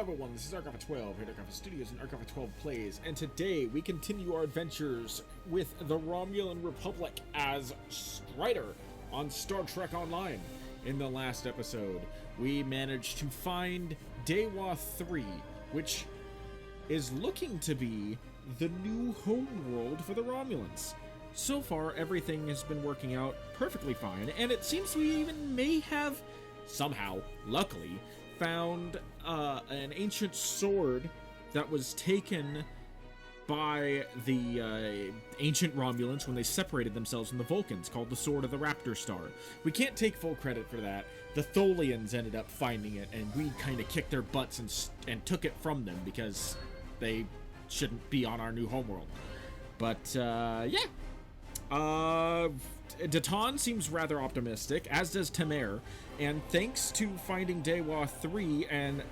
everyone, this is Archive 12 here at Archive Studios and Archive 12 Plays, and today we continue our adventures with the Romulan Republic as Stryder on Star Trek Online. In the last episode, we managed to find Dewa III, which is looking to be the new homeworld for the Romulans. So far, everything has been working out perfectly fine, and it seems we even may have, somehow, luckily, found an ancient sword that was taken by the ancient Romulans when they separated themselves from the Vulcans, called the Sword of the Raptor Star. We can't take full credit for that. The Tholians ended up finding it, and we kind of kicked their butts and took it from them because they shouldn't be on our new homeworld. But, yeah. Deton seems rather optimistic, as does Temer, and thanks to finding Dewa III and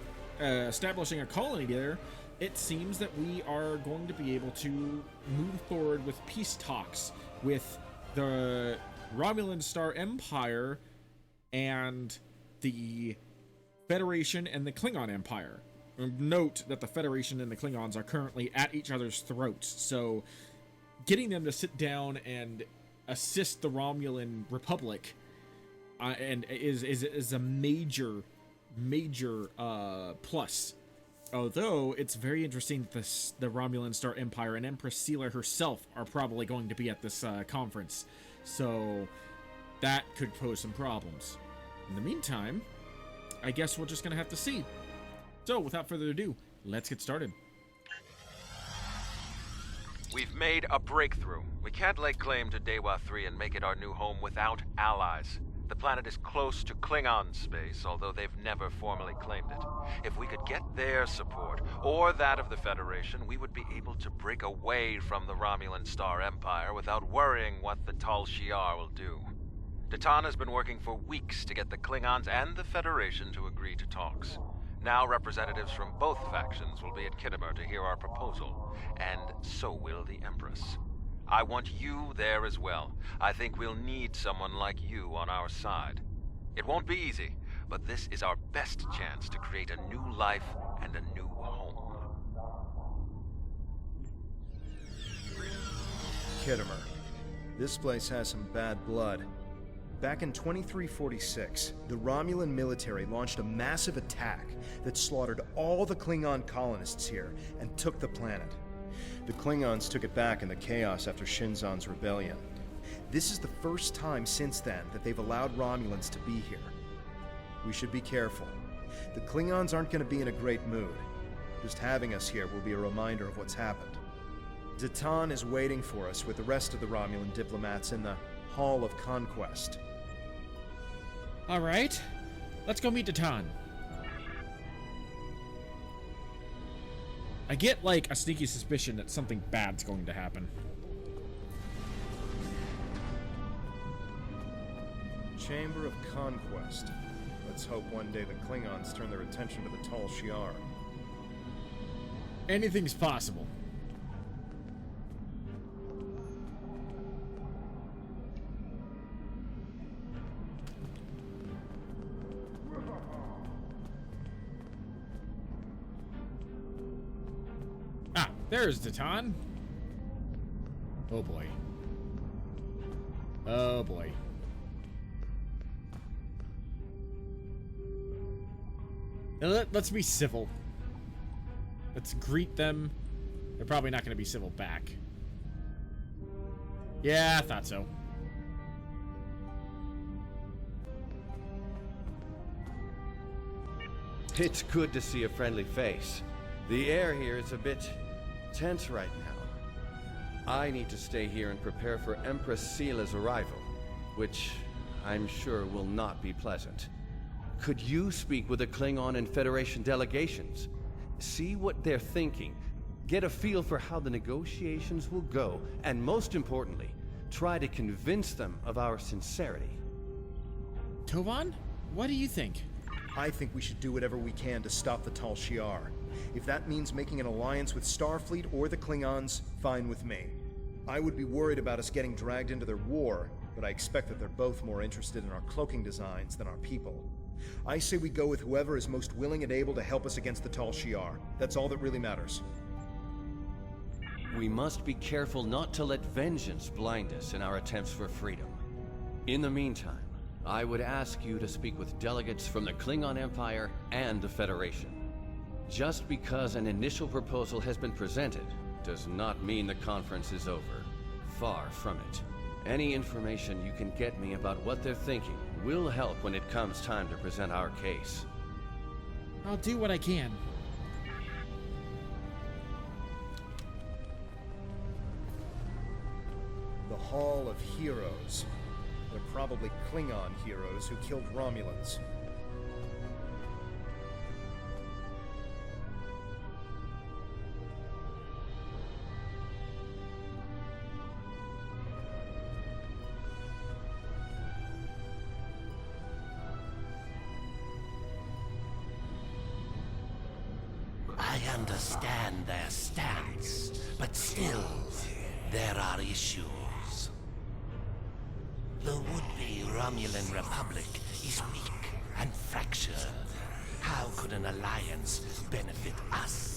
establishing a colony there, it seems that we are going to be able to move forward with peace talks with the Romulan Star Empire and the Federation and the Klingon Empire. Note that the Federation and the Klingons are currently at each other's throats, so getting them to sit down and assist the Romulan Republic and is a major plus. Although it's very interesting that the Romulan Star Empire and Empress Sela herself are probably going to be at this conference, so that could pose some problems. In the meantime, I guess we're just gonna have to see. So without further ado, let's get started. We've made a breakthrough. We can't lay claim to Dewa III and make it our new home without allies. The planet is close to Klingon space, although they've never formally claimed it. If we could get their support, or that of the Federation, we would be able to break away from the Romulan Star Empire without worrying what the Tal Shiar will do. Deton has been working for weeks to get the Klingons and the Federation to agree to talks. Now representatives from both factions will be at Temer to hear our proposal, and so will the Empress. I want you there as well. I think we'll need someone like you on our side. It won't be easy, but this is our best chance to create a new life and a new home. Temer. This place has some bad blood. Back in 2346, the Romulan military launched a massive attack that slaughtered all the Klingon colonists here and took the planet. The Klingons took it back in the chaos after Shinzon's rebellion. This is the first time since then that they've allowed Romulans to be here. We should be careful. The Klingons aren't going to be in a great mood. Just having us here will be a reminder of what's happened. Deton is waiting for us with the rest of the Romulan diplomats in the Hall of Conquest. Alright, let's go meet Deton. I get, like, a sneaky suspicion that something bad's going to happen. Chamber of Conquest. Let's hope one day the Klingons turn their attention to the Tal Shiar. Anything's possible. There's Deton. Oh boy. Oh boy. Now let's be civil. Let's greet them. They're probably not going to be civil back. Yeah, I thought so. It's good to see a friendly face. The air here is a bit tense right now. I need to stay here and prepare for Empress Sela's arrival, which I'm sure will not be pleasant. Could you speak with the Klingon and Federation delegations? See what they're thinking, get a feel for how the negotiations will go, and most importantly, try to convince them of our sincerity. Tovan, what do you think? I think we should do whatever we can to stop the Tal Shiar. If that means making an alliance with Starfleet or the Klingons, fine with me. I would be worried about us getting dragged into their war, but I expect that they're both more interested in our cloaking designs than our people. I say we go with whoever is most willing and able to help us against the Tal Shiar. That's all that really matters. We must be careful not to let vengeance blind us in our attempts for freedom. In the meantime, I would ask you to speak with delegates from the Klingon Empire and the Federation. Just because an initial proposal has been presented does not mean the conference is over. Far from it. Any information you can get me about what they're thinking will help when it comes time to present our case. I'll do what I can. The Hall of Heroes. They're probably Klingon heroes who killed Romulans. I understand their stance, but still, there are issues. The would-be Romulan Republic is weak and fractured. How could an alliance benefit us?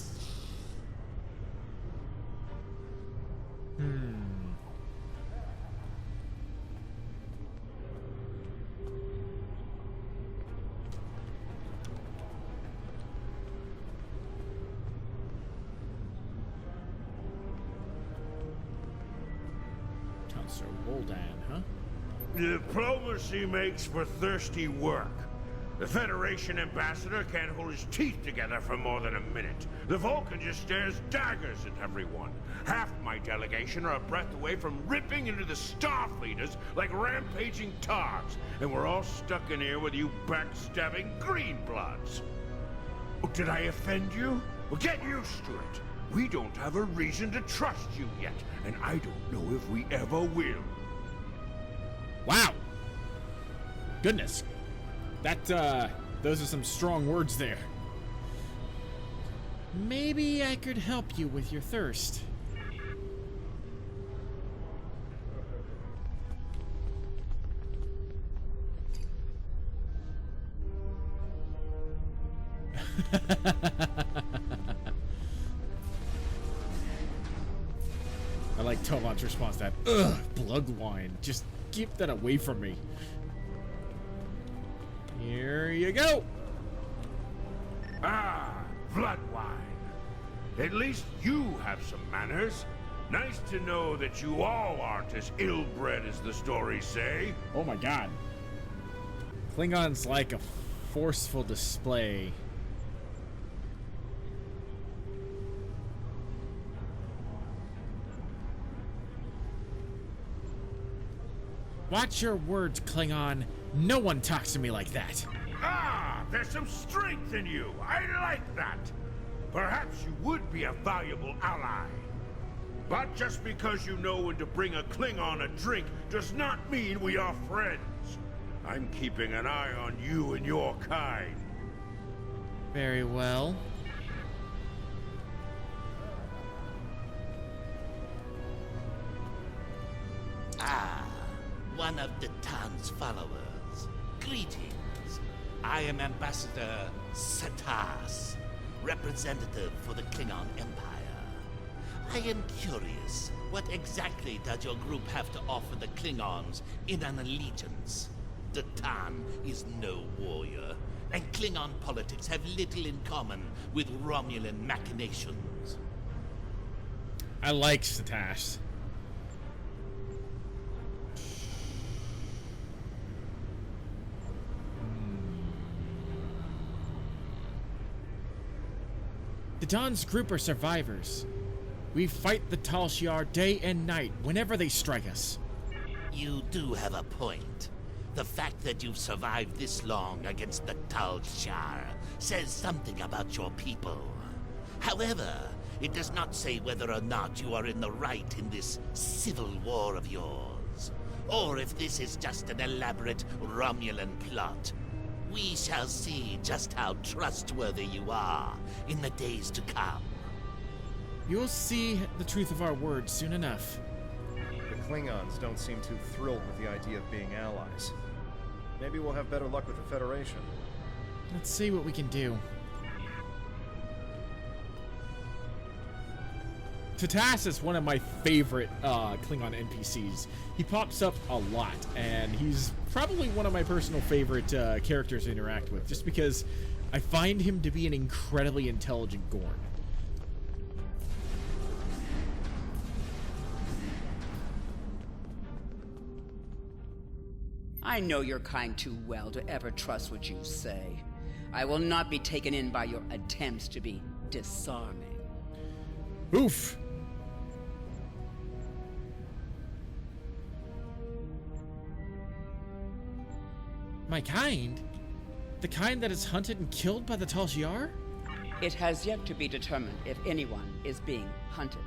Counselor Woldan, huh? Diplomacy makes for thirsty work. The Federation ambassador can't hold his teeth together for more than a minute. The Vulcan just stares daggers at everyone. Half my delegation are a breath away from ripping into the Starfleeters like rampaging togs, and we're all stuck in here with you backstabbing greenbloods. Oh, did I offend you? Well, get used to it. We don't have a reason to trust you yet, and I don't know if we ever will. Wow. Goodness. Those are some strong words there. Maybe I could help you with your thirst. I like Tovan's response to that. Ugh, blood wine. Just keep that away from me. Here you go. Ah, blood wine. At least you have some manners. Nice to know that you all aren't as ill-bred as the stories say. Oh my god. Klingons like a forceful display. Watch your words, Klingon. No one talks to me like that. Ah, there's some strength in you. I like that. Perhaps you would be a valuable ally. But just because you know when to bring a Klingon a drink does not mean we are friends. I'm keeping an eye on you and your kind. Very well. Ah, one of the Tan's followers. Greetings. I am Ambassador Satas, representative for the Klingon Empire. I am curious, what exactly does your group have to offer the Klingons in an allegiance? The Tan is no warrior, and Klingon politics have little in common with Romulan machinations. I like Satas. The Dawn's group are survivors. We fight the Tal Shiar day and night whenever they strike us. You do have a point. The fact that you've survived this long against the Tal Shiar says something about your people. However, it does not say whether or not you are in the right in this civil war of yours, or if this is just an elaborate Romulan plot. We shall see just how trustworthy you are in the days to come. You'll see the truth of our words soon enough. The Klingons don't seem too thrilled with the idea of being allies. Maybe we'll have better luck with the Federation. Let's see what we can do. Tatas is one of my favorite Klingon NPCs. He pops up a lot, and he's probably one of my personal favorite characters to interact with, just because I find him to be an incredibly intelligent Gorn. I know your kind too well to ever trust what you say. I will not be taken in by your attempts to be disarming. Oof! My kind? The kind that is hunted and killed by the Tal Shiar? It has yet to be determined if anyone is being hunted.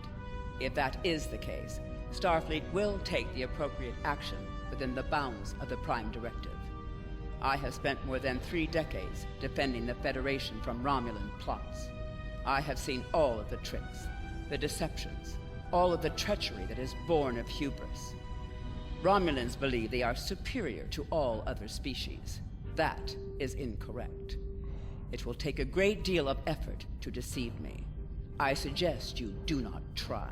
If that is the case, Starfleet will take the appropriate action within the bounds of the Prime Directive. I have spent more than 3 decades defending the Federation from Romulan plots. I have seen all of the tricks, the deceptions, all of the treachery that is born of hubris. Romulans believe they are superior to all other species. That is incorrect. It will take a great deal of effort to deceive me. I suggest you do not try.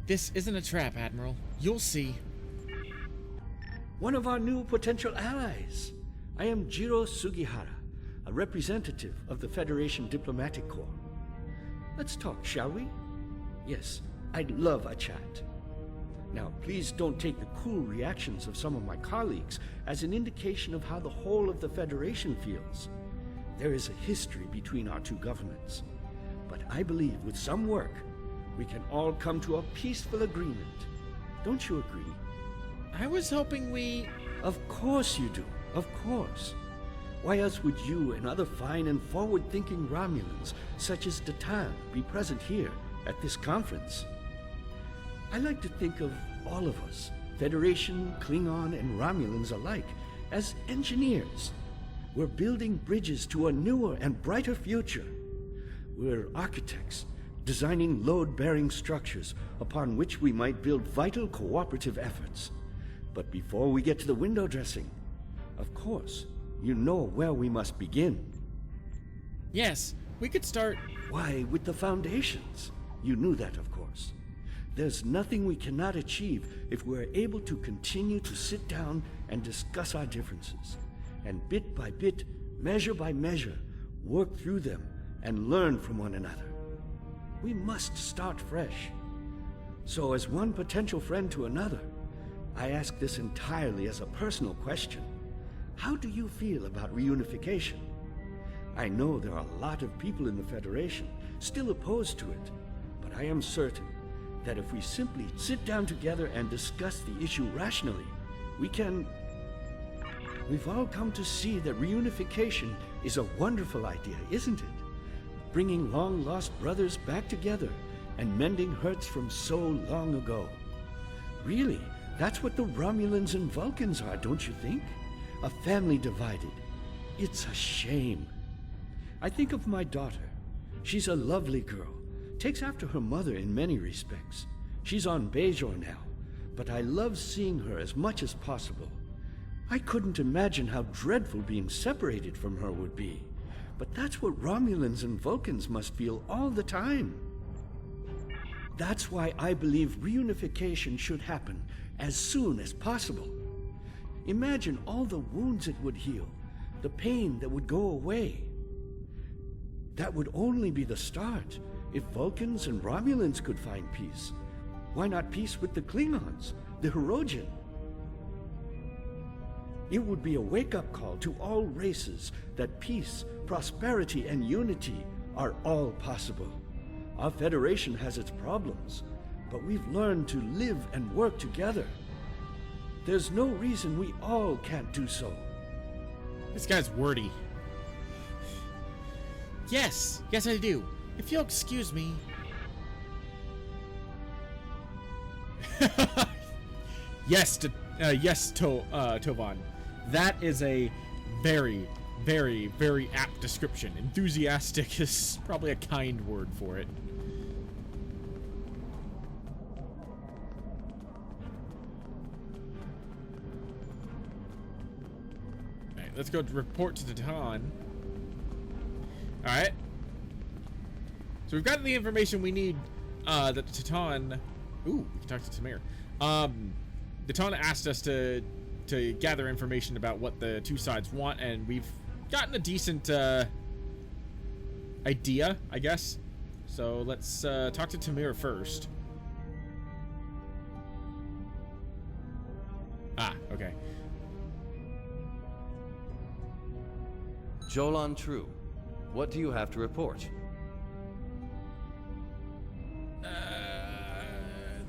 This isn't a trap, Admiral. You'll see. One of our new potential allies. I am Jiro Sugihara, a representative of the Federation Diplomatic Corps. Let's talk, shall we? Yes, I'd love a chat. Now, please don't take the cool reactions of some of my colleagues as an indication of how the whole of the Federation feels. There is a history between our two governments. But I believe with some work, we can all come to a peaceful agreement. Don't you agree? I was hoping we... Of course you do. Of course. Why else would you and other fine and forward-thinking Romulans, such as Datan, be present here at this conference? I like to think of all of us, Federation, Klingon, and Romulans alike, as engineers. We're building bridges to a newer and brighter future. We're architects, designing load-bearing structures upon which we might build vital cooperative efforts. But before we get to the window dressing, of course, you know where we must begin. Yes, we could start... Why, with the foundations. You knew that, of course. There's nothing we cannot achieve if we're able to continue to sit down and discuss our differences, and bit by bit, measure by measure, work through them and learn from one another. We must start fresh. So as one potential friend to another, I ask this entirely as a personal question. How do you feel about reunification? I know there are a lot of people in the Federation still opposed to it, but I am certain that if we simply sit down together and discuss the issue rationally, we can... We've all come to see that reunification is a wonderful idea, isn't it? Bringing long-lost brothers back together and mending hurts from so long ago. Really, that's what the Romulans and Vulcans are, don't you think? A family divided. It's a shame. I think of my daughter. She's a lovely girl. Takes after her mother in many respects. She's on Bajor now, but I love seeing her as much as possible. I couldn't imagine how dreadful being separated from her would be, but that's what Romulans and Vulcans must feel all the time. That's why I believe reunification should happen as soon as possible. Imagine all the wounds it would heal, the pain that would go away. That would only be the start. If Vulcans and Romulans could find peace, why not peace with the Klingons, the Hirogen? It would be a wake-up call to all races that peace, prosperity, and unity are all possible. Our Federation has its problems, but we've learned to live and work together. There's no reason we all can't do so. This guy's wordy. Yes, I do. If you'll excuse me. Yes, Tovan. That is a very, very, very apt description. Enthusiastic is probably a kind word for it. let's go report to Tovan. Alright. So we've got the information we need, that Tovan... Ooh, we can talk to Temer. Tovan asked us to gather information about what the two sides want, and we've gotten a decent, idea, I guess. So let's, talk to Temer first. Ah, okay. Jolan True, what do you have to report?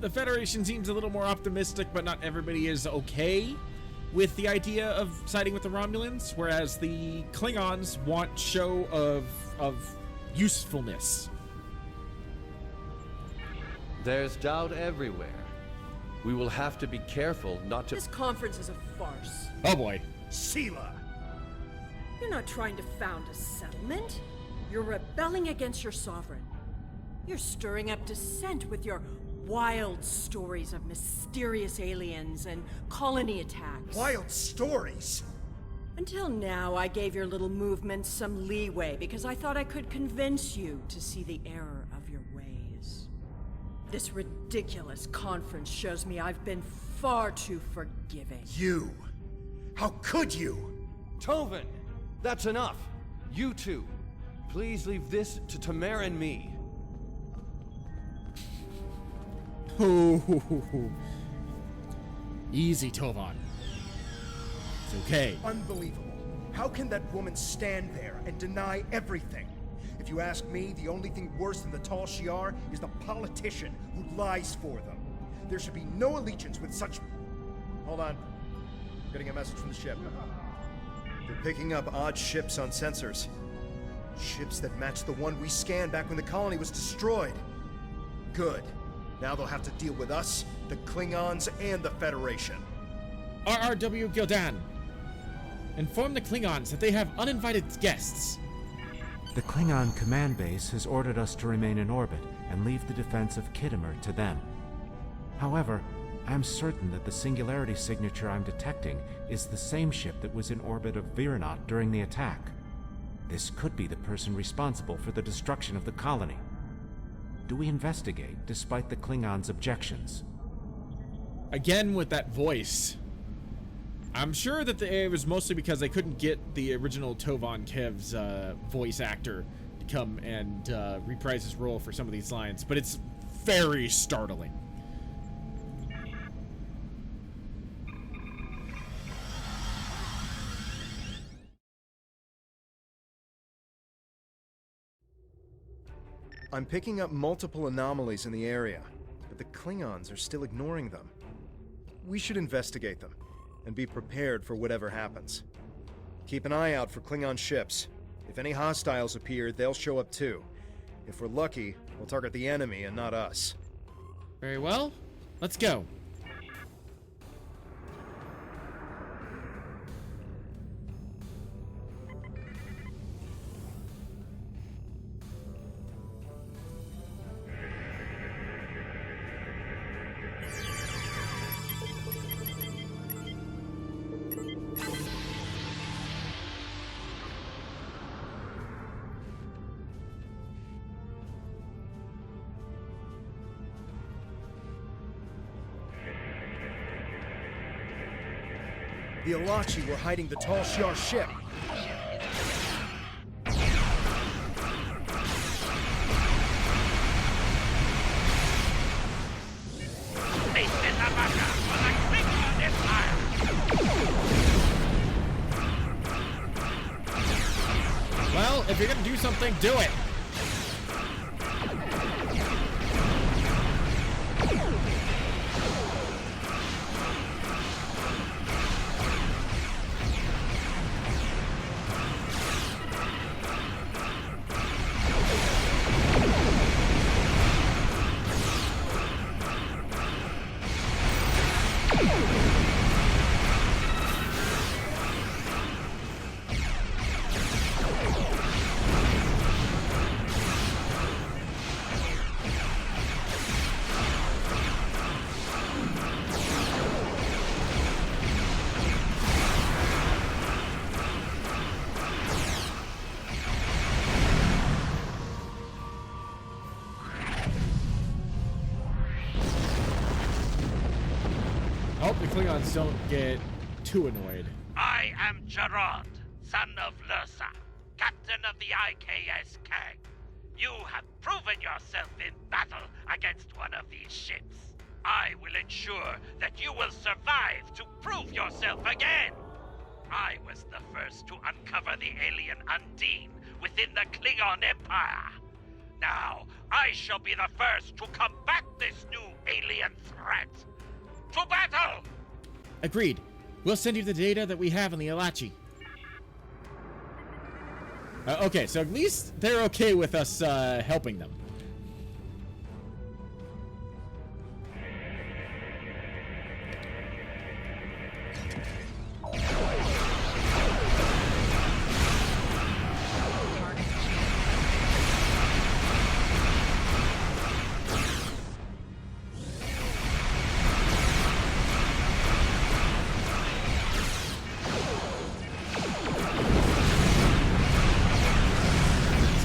The Federation seems a little more optimistic, but not everybody is okay with the idea of siding with the Romulans, whereas the Klingons want show of usefulness. There's doubt everywhere. We will have to be careful not to... This conference is a farce. Oh boy. Sela! You're not trying to found a settlement. You're rebelling against your sovereign. You're stirring up dissent with your wild stories of mysterious aliens and colony attacks. Wild stories? Until now, I gave your little movement some leeway because I thought I could convince you to see the error of your ways. This ridiculous conference shows me I've been far too forgiving. You? How could you? Tovan! That's enough! You two! Please leave this to Temer and me. Easy, Tovan. It's okay. Unbelievable. How can that woman stand there and deny everything? If you ask me, the only thing worse than the Tal Shiar is the politician who lies for them. There should be no allegiance with such... Hold on. I'm getting a message from the ship. They're picking up odd ships on sensors. Ships that match the one we scanned back when the colony was destroyed. Good. Now they'll have to deal with us, the Klingons, and the Federation. RRW Gildan. Inform the Klingons that they have uninvited guests. The Klingon command base has ordered us to remain in orbit and leave the defense of Temer to them. However, I'm certain that the singularity signature I'm detecting is the same ship that was in orbit of Viranot during the attack. This could be the person responsible for the destruction of the colony. Do we investigate, despite the Klingons' objections? Again with that voice. I'm sure that it was mostly because they couldn't get the original Tovan Khev's voice actor to come and reprise his role for some of these lines, but it's very startling. I'm picking up multiple anomalies in the area, but the Klingons are still ignoring them. We should investigate them, and be prepared for whatever happens. Keep an eye out for Klingon ships. If any hostiles appear, they'll show up too. If we're lucky, we'll target the enemy and not us. Very well. Let's go. The Alachi were hiding the Tal Shiar ship. Well, if you're gonna do something, do it. Klingons don't get too annoyed. I am Gerard, son of Lursa, captain of the IKS Kang. You have proven yourself in battle against one of these ships. I will ensure that you will survive to prove yourself again. I was the first to uncover the alien Undine within the Klingon Empire. Now, I shall be the first to combat this new alien threat. To battle! Agreed. We'll send you the data that we have on the Alachi. Okay, so at least they're okay with us helping them.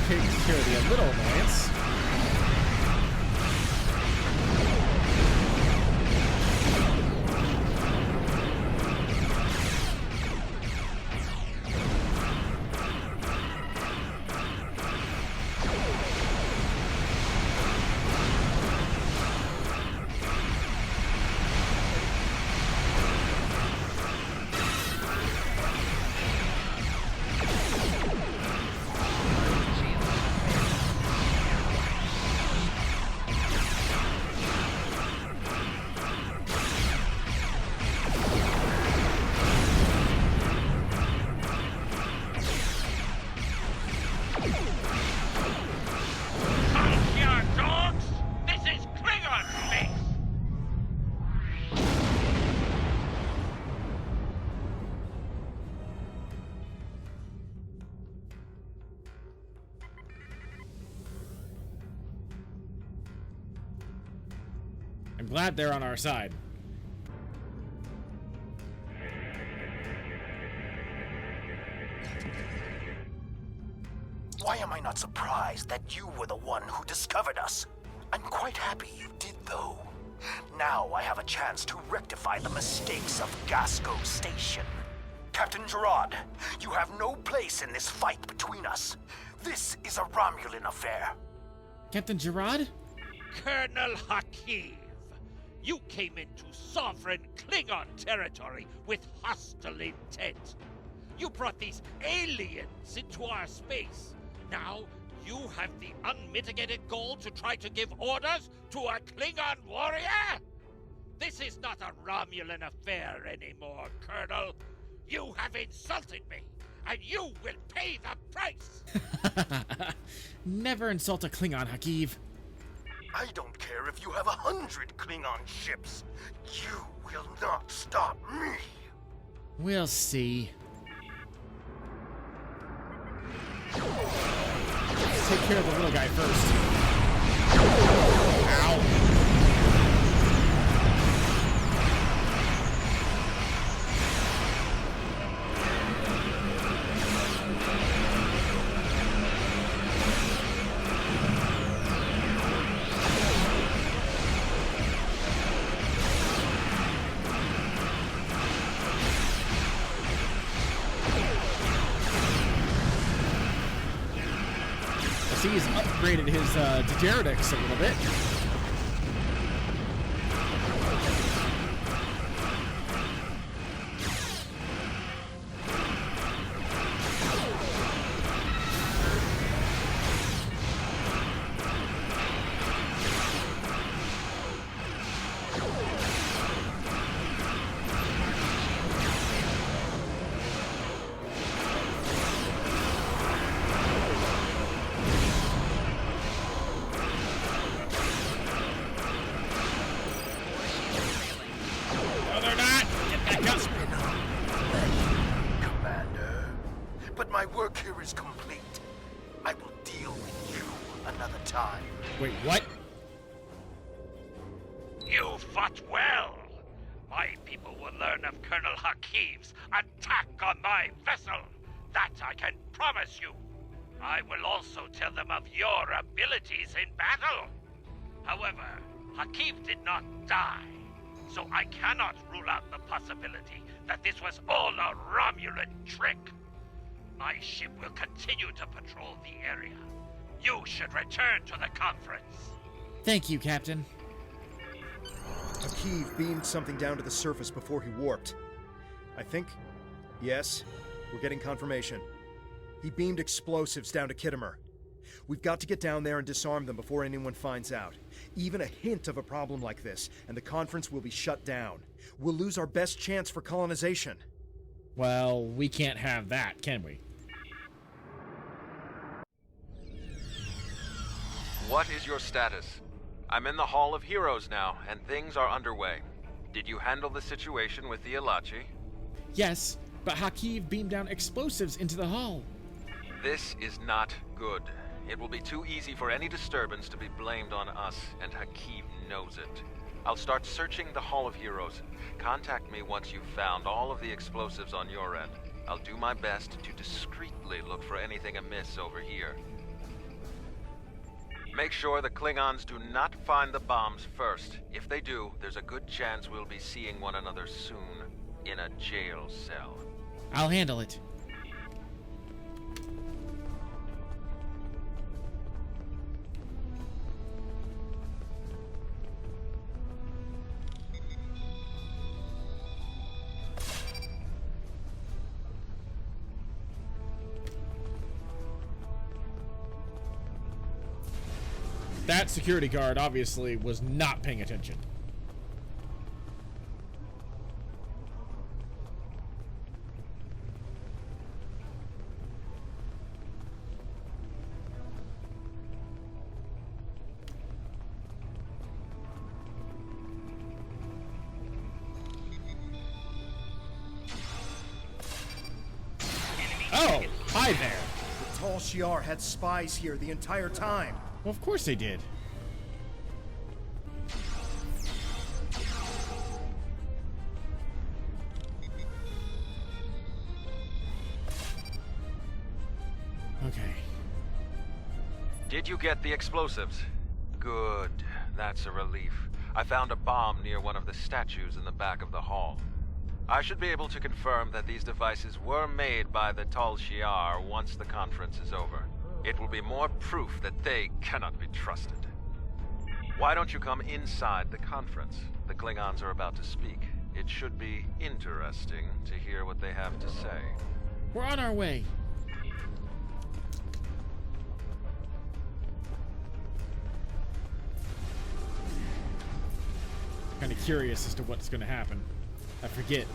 Takes care of the little annoyance. Tal Shiar, dogs! This is Klingon space! I'm glad they're on our side. Why am I not surprised that you were the one who discovered us? I'm quite happy you did, though. Now I have a chance to rectify the mistakes of Gasco Station. Captain Gerard, you have no place in this fight between us. This is a Romulan affair. Captain Gerard? Colonel Hakiv, you came into sovereign Klingon territory with hostile intent. You brought these aliens into our space. Now, you have the unmitigated goal to try to give orders to a Klingon warrior? This is not a Romulan affair anymore, Colonel. You have insulted me, and you will pay the price! Never insult a Klingon, Hakiv. I don't care if you have 100 Klingon ships. You will not stop me. We'll see. Let's take care of the little guy first. Ow. See, he's upgraded his Degeridix a little bit. Wait, what? You fought well. My people will learn of Colonel Hakiv's attack on my vessel. That I can promise you. I will also tell them of your abilities in battle. However, Hakiv did not die, so I cannot rule out the possibility that this was all a Romulan trick. My ship will continue to patrol the area. You should return to the conference. Thank you, Captain. Kiev beamed something down to the surface before he warped. I think... yes, we're getting confirmation. He beamed explosives down to Temer. We've got to get down there and disarm them before anyone finds out. Even a hint of a problem like this, and the conference will be shut down. We'll lose our best chance for colonization. Well, we can't have that, can we? What is your status? I'm in the Hall of Heroes now, and things are underway. Did you handle the situation with the Ilachi? Yes, but Hakiv beamed down explosives into the hull. This is not good. It will be too easy for any disturbance to be blamed on us, and Hakiv knows it. I'll start searching the Hall of Heroes. Contact me once you've found all of the explosives on your end. I'll do my best to discreetly look for anything amiss over here. Make sure the Klingons do not find the bombs first. If they do, there's a good chance we'll be seeing one another soon in a jail cell. I'll handle it. That security guard obviously was not paying attention. Oh, hi there. The Tal Shiar had spies here the entire time. Well, of course they did. Okay. Did you get the explosives? Good. That's a relief. I found a bomb near one of the statues in the back of the hall. I should be able to confirm that these devices were made by the Tal Shiar once the conference is over. It will be more proof that they cannot be trusted. Why don't you come inside the conference? The Klingons are about to speak. It should be interesting to hear what they have to say. We're on our way. Kind of curious as to what's going to happen. I forget.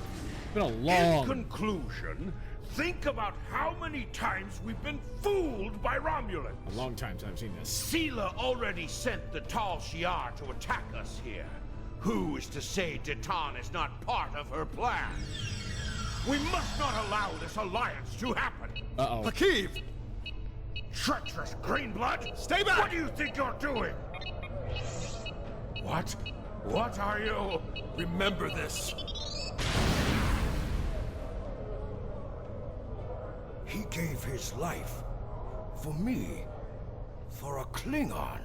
It's been a long... In conclusion, think about how many times we've been fooled by Romulans. A long time since I've seen this. Sela already sent the Tal Shiar to attack us here. Who is to say Detan is not part of her plan? We must not allow this alliance to happen. Uh-oh. Hakiv! Treacherous Greenblood! Stay back! What do you think you're doing? What? What are you? Remember this. He gave his life for me, for a Klingon.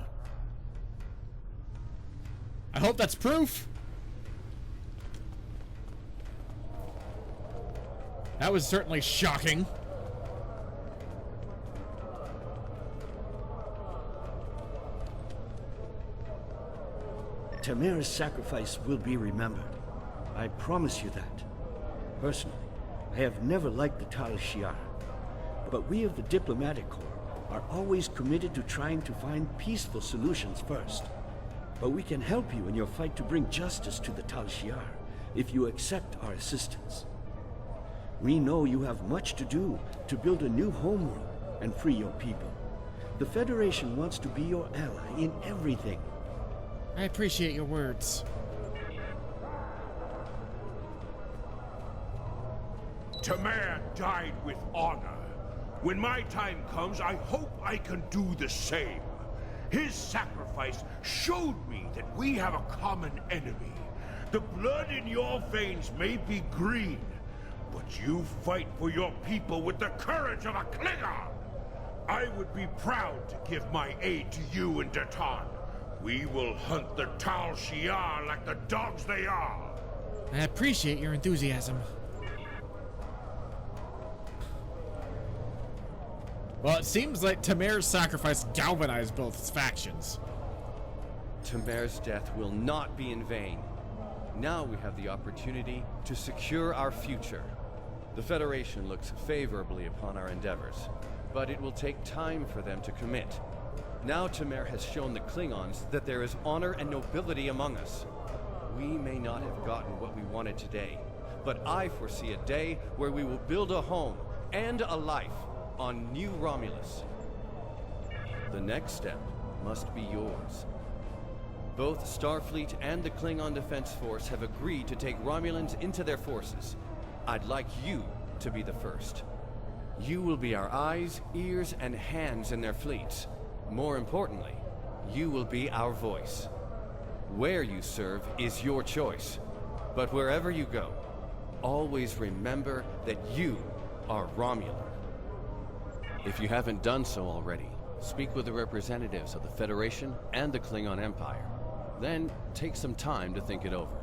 I hope that's proof. That was certainly shocking. Temer's sacrifice will be remembered. I promise you that. Personally, I have never liked the Tal Shiar, but we of the Diplomatic Corps are always committed to trying to find peaceful solutions first. But we can help you in your fight to bring justice to the Tal Shiar if you accept our assistance. We know you have much to do to build a new homeworld and free your people. The Federation wants to be your ally in everything. I appreciate your words. Temer died with honor. When my time comes, I hope I can do the same. His sacrifice showed me that we have a common enemy. The blood in your veins may be green, but you fight for your people with the courage of a Klingon. I would be proud to give my aid to you and Detan. We will hunt the Tal Shiar like the dogs they are. I appreciate your enthusiasm. Well, it seems like Temer's sacrifice galvanized both factions. Temer's death will not be in vain. Now we have the opportunity to secure our future. The Federation looks favorably upon our endeavors, but it will take time for them to commit. Now Temer has shown the Klingons that there is honor and nobility among us. We may not have gotten what we wanted today, but I foresee a day where we will build a home and a life on New Romulus. The next step must be yours. Both Starfleet and the Klingon Defense Force have agreed to take Romulans into their forces. I'd like you to be the first. You will be our eyes, ears, and hands in their fleets. More importantly, you will be our voice. Where you serve is your choice. But wherever you go, always remember that you are Romulan. If you haven't done so already, speak with the representatives of the Federation and the Klingon Empire. Then, take some time to think it over.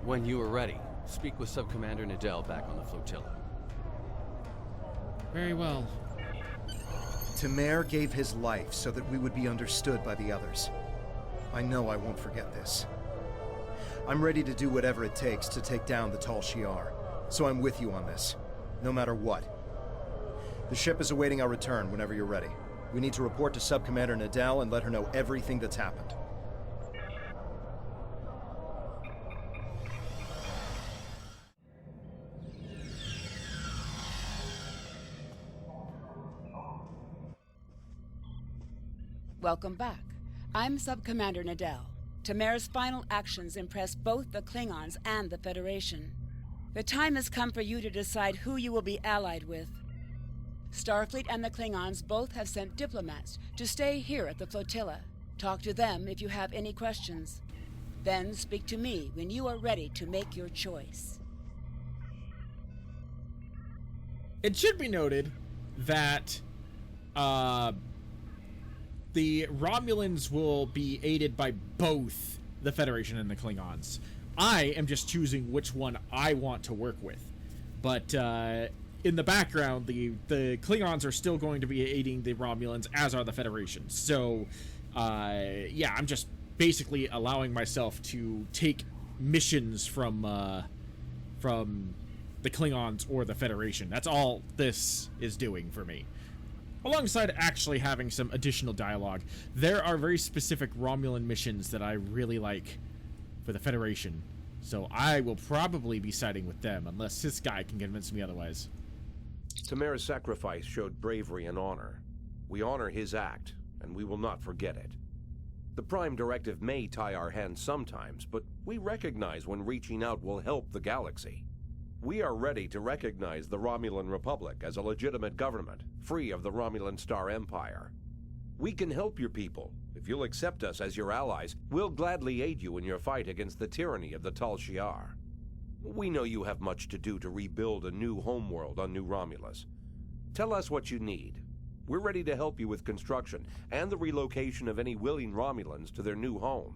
When you are ready, speak with Subcommander Nadell back on the flotilla. Very well. Temer gave his life so that we would be understood by the others. I know I won't forget this. I'm ready to do whatever it takes to take down the Tal Shiar, so I'm with you on this, no matter what. The ship is awaiting our return whenever you're ready. We need to report to Subcommander Nadell and let her know everything that's happened. Welcome back. I'm Subcommander Nadell. Temer's final actions impressed both the Klingons and the Federation. The time has come for you to decide who you will be allied with. Starfleet and the Klingons both have sent diplomats to stay here at the flotilla. Talk to them if you have any questions. Then speak to me when you are ready to make your choice. It should be noted that the Romulans will be aided by both the Federation and the Klingons. I am just choosing which one I want to work with. But in the background, the Klingons are still going to be aiding the Romulans, as are the Federation. So, yeah, I'm just basically allowing myself to take missions from the Klingons or the Federation. That's all this is doing for me. Alongside actually having some additional dialogue, there are very specific Romulan missions that I really like for the Federation. So I will probably be siding with them, unless this guy can convince me otherwise. Temer's sacrifice showed bravery and honor. We honor his act, and we will not forget it. The Prime Directive may tie our hands sometimes, but we recognize when reaching out will help the galaxy. We are ready to recognize the Romulan Republic as a legitimate government, free of the Romulan Star Empire. We can help your people. If you'll accept us as your allies, we'll gladly aid you in your fight against the tyranny of the Tal Shiar. We know you have much to do to rebuild a new homeworld on New Romulus. Tell us what you need. We're ready to help you with construction and the relocation of any willing Romulans to their new home.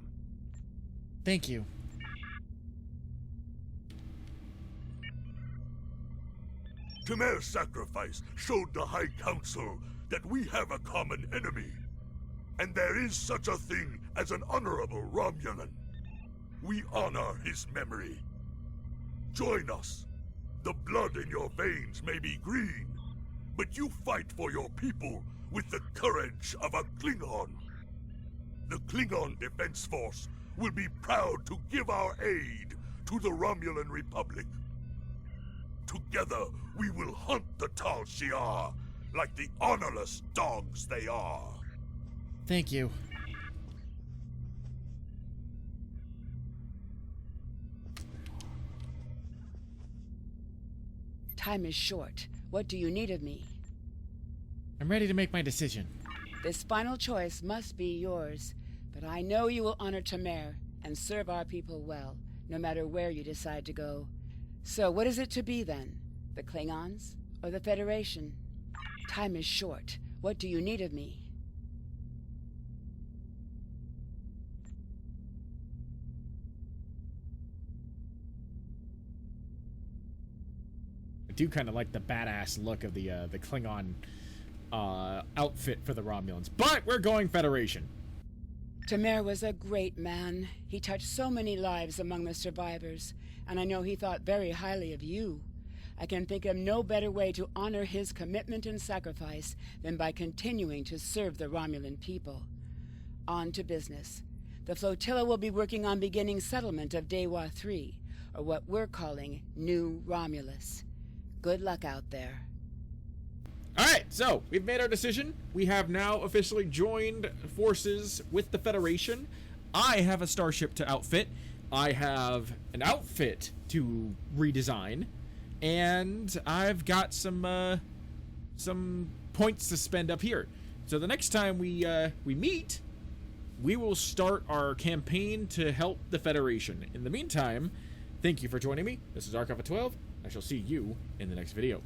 Thank you. Temer's sacrifice showed the High Council that we have a common enemy. And there is such a thing as an honorable Romulan. We honor his memory. Join us. The blood in your veins may be green, but you fight for your people with the courage of a Klingon. The Klingon Defense Force will be proud to give our aid to the Romulan Republic. Together, we will hunt the Tal Shiar like the honorless dogs they are. Thank you. Time is short. What do you need of me? I'm ready to make my decision. This final choice must be yours, but I know you will honor Temer and serve our people well, no matter where you decide to go. So what is it to be then? The Klingons or the Federation? Time is short. What do you need of me? do kind of like the badass look of the Klingon outfit for the Romulans. But we're going Federation. Temer was a great man. He touched so many lives among the survivors, and I know he thought very highly of you. I can think of no better way to honor his commitment and sacrifice than by continuing to serve the Romulan people. On to business. The flotilla will be working on beginning settlement of Dewa III, or what we're calling New Romulus. Good luck out there. Alright, so we've made our decision. We have now officially joined forces with the Federation. I have a starship to outfit. I have an outfit to redesign. And I've got some points to spend up here. So the next time we meet, we will start our campaign to help the Federation. In the meantime, thank you for joining me. This is Archive of 12. I shall see you in the next video.